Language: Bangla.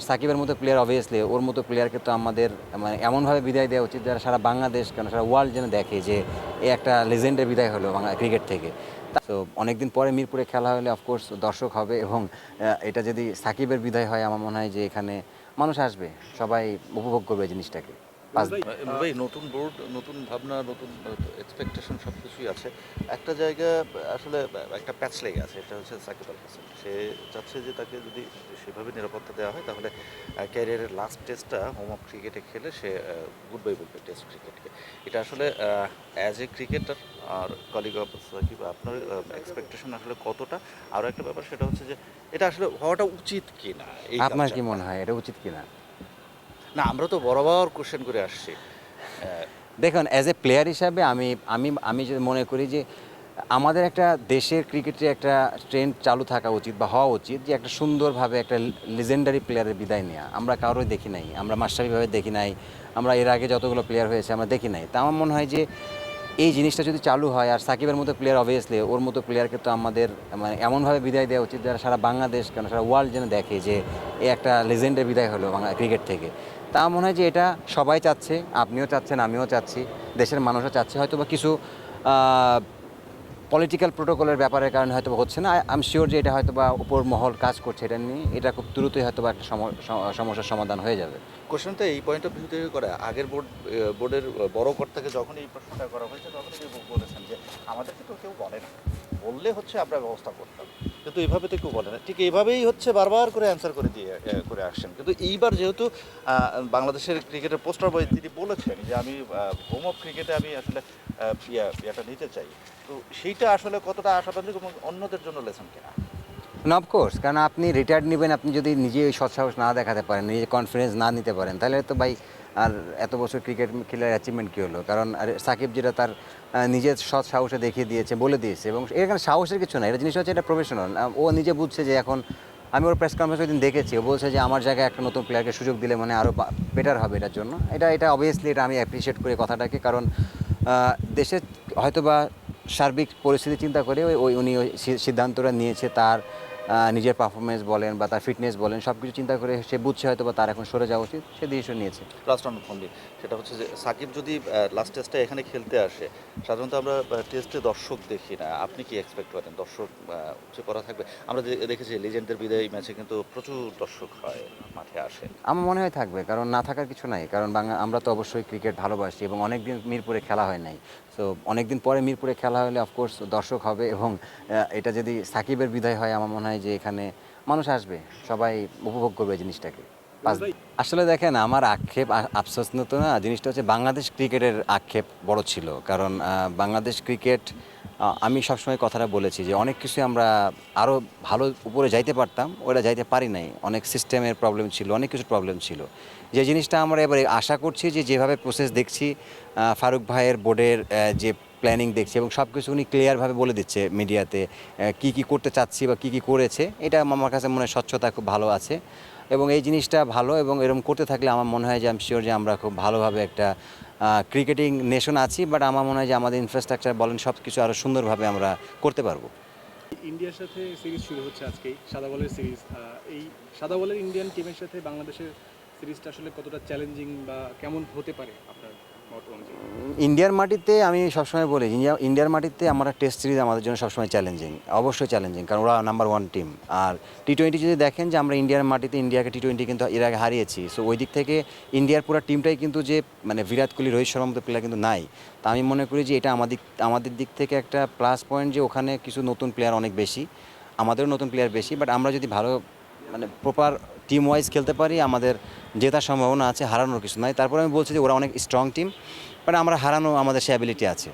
সাকিবের মতো প্লেয়ার অবভিয়াসলি ওর মতো প্লেয়ারকে তো আমাদের মানে এমনভাবে বিদায় দেওয়া উচিত যারা সারা বাংলাদেশ কেন সারা ওয়ার্ল্ড যেন দেখে যে এ একটা লেজেন্ডের বিদায় হলো বাংলা ক্রিকেট থেকে। তো অনেকদিন পরে মিরপুরে খেলা হলে অফকোর্স দর্শক হবে এবং এটা যদি সাকিবের বিদায় হয় আমার মনে হয় যে এখানে মানুষ আসবে, সবাই উপভোগ করবে এই জিনিসটাকে। ভাই নতুন বোর্ড, নতুন ভাবনা, নতুন এক্সপেকটেশন সব কিছুই আছে। একটা জায়গা আসলে একটা প্যাচ লেগে আছে, এটা হচ্ছে সাকিব আল হাসান। সে চাচ্ছে যে তাকে যদি সেভাবে নিরাপত্তা দেওয়া হয় তাহলে ক্যারিয়ারের লাস্ট টেস্টটা হোম অফ ক্রিকেটে খেলে সে গুড বাই বলবে টেস্ট ক্রিকেটকে। এটা আসলে অ্যাজ এ ক্রিকেটার আর কলিগ অফ সাকিব আপনার এক্সপেকটেশন আসলে কতটা? আরও একটা ব্যাপার সেটা হচ্ছে যে এটা আসলে হওয়াটা উচিত কি না এই আপনার কি কালচারটা? মনে হয় এটা উচিত কিনা? না, আমরা তো বরাবর কোশ্চেন করে আসছি। দেখুন, অ্যাজ এ প্লেয়ার হিসাবে আমি আমি আমি যদি মনে করি যে আমাদের একটা দেশের ক্রিকেটে একটা ট্রেন্ড চালু থাকা উচিত বা হওয়া উচিত যে একটা সুন্দরভাবে একটা লিজেন্ডারি প্লেয়ারের বিদায় নেওয়া। আমরা কারোই দেখি নাই, আমরা মাস্টারিভাবে দেখি নাই, আমরা এর আগে যতগুলো প্লেয়ার হয়েছে আমরা দেখি নাই। তা আমার মনে হয় যে এই জিনিসটা যদি চালু হয়, আর সাকিবের মতো প্লেয়ার অবভিয়াসলি ওর মতো প্লেয়ারকে তো আমাদের মানে এমনভাবে বিদায় দেওয়া উচিত যারা সারা বাংলাদেশ কেন সারা ওয়ার্ল্ড যেন দেখে যে এ একটা লেজেন্ডের বিদায় হলো বাংলা ক্রিকেট থেকে। তা আমার মনে হয় যে এটা সবাই চাচ্ছে, আপনিও চাচ্ছেন, আমিও চাচ্ছি, দেশের মানুষও চাচ্ছে। হয়তো বা কিছু পলিটিক্যাল প্রোটোকলের ব্যাপারের কারণে হয়তো হচ্ছে না। আই এম শিওর যে এটা হয়তো বা উপর মহল কাজ করছে এটা নিয়ে, এটা খুব দ্রুতই হয়তো বা একটা সমস্যার সমাধান হয়ে যাবে। কোশ্চেনটা এই পয়েন্ট অফ ভিউ থেকে করে আগের বোর্ডের বড় কর্তাকে যখন এই প্রশ্নটা করা হয়েছে তখন তিনি বলেছেন যে আমাদেরকে তো কেউ বলে না, বললে হচ্ছে আমরা ব্যবস্থা করতাম, কিন্তু এইভাবে তো কেউ বলে না। ঠিক এইভাবেই হচ্ছে বারবার করে অ্যান্সার করে দিয়ে করে আসছেন। কিন্তু এইবার যেহেতু বাংলাদেশের ক্রিকেটের পোস্টার বয় তিনি বলেছেন যে আমি হোম অফ ক্রিকেটে আমি আসলে ইয়েটা নিতে চাই, তো সেইটা আসলে কতটা আশাবাদী এবং অন্যদের জন্য লেসন কিনা? না, অফকোর্স, কারণ আপনি রিটায়ার্ড নেবেন, আপনি যদি নিজে ওই সৎসাহস না দেখাতে পারেন, নিজে কনফিডেন্স না নিতে পারেন, তাহলে তো ভাই আর এত বছর ক্রিকেট খেলার অ্যাচিভমেন্ট কী হলো? কারণ আর সাকিব যেটা তার নিজের সৎ সাহসে দেখিয়ে দিয়েছে, বলে দিয়েছে, এবং এখানে সাহসের কিছু না, এটা জিনিস হচ্ছে এটা প্রফেশনাল। ও নিজে বুঝছে যে এখন আমি ওর প্রেস কনফারেন্স ওই দিন দেখেছি, ও বলছে যে আমার জায়গায় একটা নতুন প্লেয়ারকে সুযোগ দিলে মানে আরও বেটার হবে এটার জন্য। এটা অবভিয়াসলি এটা আমি অ্যাপ্রিসিয়েট করি কথাটাকে, কারণ দেশের হয়তোবা সার্বিক পরিস্থিতি চিন্তা করে উনি ওই সিদ্ধান্তটা নিয়েছে। তার নিজের পারফরমেন্স বলেন বা তার ফিটনেস বলেন, সব কিছু চিন্তা করে সে বুঝছে হয়তো বা তার এখন সরে যাওয়া উচিত, সে ডিসিশন নিয়েছে। লাস্ট রাউন্ড ফন্ডি, সেটা হচ্ছে যে সাকিব যদি লাস্ট টেস্টটা এখানে খেলতে আসে, সাধারণত আমরা টেস্টে দর্শক দেখি না, আপনি কি এক্সপেক্ট করেন দর্শক হচ্ছে করা থাকবে? আমরা দেখেছি লিজেন্ডের বিদায় ম্যাচে কিন্তু প্রচুর দর্শক হয়, মাঠে আসে। আমার মনে হয় থাকবে, কারণ না থাকার কিছু নাই, কারণ আমরা তো অবশ্যই ক্রিকেট ভালোবাসি এবং অনেক দিন মিরপুরে খেলা হয় নাই। সো অনেক দিন পরে মিরপুরে খেলা হলে অফকোর্স দর্শক হবে এবং এটা যদি সাকিবের বিদায় হয় আমার মনে হয় যে এখানে মানুষ আসবে, সবাই উপভোগ করবে এই জিনিসটাকে। আসলে দেখেন, আমার আক্ষেপ আফসোস তো না, জিনিসটা হচ্ছে বাংলাদেশ ক্রিকেটের আক্ষেপ বড় ছিল, কারণ বাংলাদেশ ক্রিকেট আমি সবসময় কথাটা বলেছি যে অনেক কিছু আমরা আরও ভালো উপরে যাইতে পারতাম, ওটা যাইতে পারি নাই, অনেক সিস্টেমের প্রবলেম ছিল, অনেক কিছুর প্রবলেম ছিল। যে জিনিসটা আমরা এবারে আশা করছি যে যেভাবে প্রসেস দেখছি, ফারুক ভাইয়ের বোর্ডের যে প্ল্যানিং দেখছি এবং সব কিছু উনি ক্লিয়ারভাবে বলে দিচ্ছে মিডিয়াতে কি কি করতে চাচ্ছি বা কি কি করেছে, এটা আমার কাছে মনে হয় স্বচ্ছতা খুব ভালো আছে এবং এই জিনিসটা ভালো, এবং এরকম করতে থাকলে আমার মনে হয় যে আমি শিওর যে আমরা খুব ভালোভাবে একটা ক্রিকেটিং নেশন আছি, বাট আমার মনে হয় যে আমাদের ইনফ্রাস্ট্রাকচার বলেন সব কিছু আরও সুন্দরভাবে আমরা করতে পারবো। ইন্ডিয়ার সাথে সিরিজ শুরু হচ্ছে আজকেই, সাদা বলের সিরিজ। এই সাদা বলের ইন্ডিয়ান টিমের সাথে বাংলাদেশের সিরিজটা আসলে কতটা চ্যালেঞ্জিং বা কেমন হতে পারে আপনার মত অনুযায়ী? ইন্ডিয়ার মাটিতে আমি সবসময় বলি, ইন্ডিয়ার মাটিতে আমরা টেস্ট সিরিজ আমাদের জন্য সবসময় চ্যালেঞ্জিং, অবশ্যই চ্যালেঞ্জিং, কারণ ওরা নাম্বার ওয়ান টিম। আর টি-20 যদি দেখেন যে আমরা ইন্ডিয়ার মাটিতে ইন্ডিয়াকে টি-20 কিন্তু এর আগে হারিয়েছি। সো ওই দিক থেকে ইন্ডিয়ার পুরো টিমটাই কিন্তু যে মানে বিরাট কোহলি, রোহিত শর্মার মতো প্লেয়ার কিন্তু নাই। তা আমি মনে করি যে এটা আমাদের দিক থেকে একটা প্লাস পয়েন্ট যে ওখানে কিছু নতুন প্লেয়ার অনেক বেশি, আমাদেরও নতুন প্লেয়ার বেশি, বাট আমরা যদি ভালো মানে প্রপার টিম ওয়াইজ খেলতে পারি আমাদের জেতার সম্ভাবনা আছে, হারানোর কিছু নাই। তারপরে আমি বলছি যে ওরা অনেক স্ট্রং টিম, বাট আমরা হারানো আমাদের সে অ্যাবিলিটি আছে।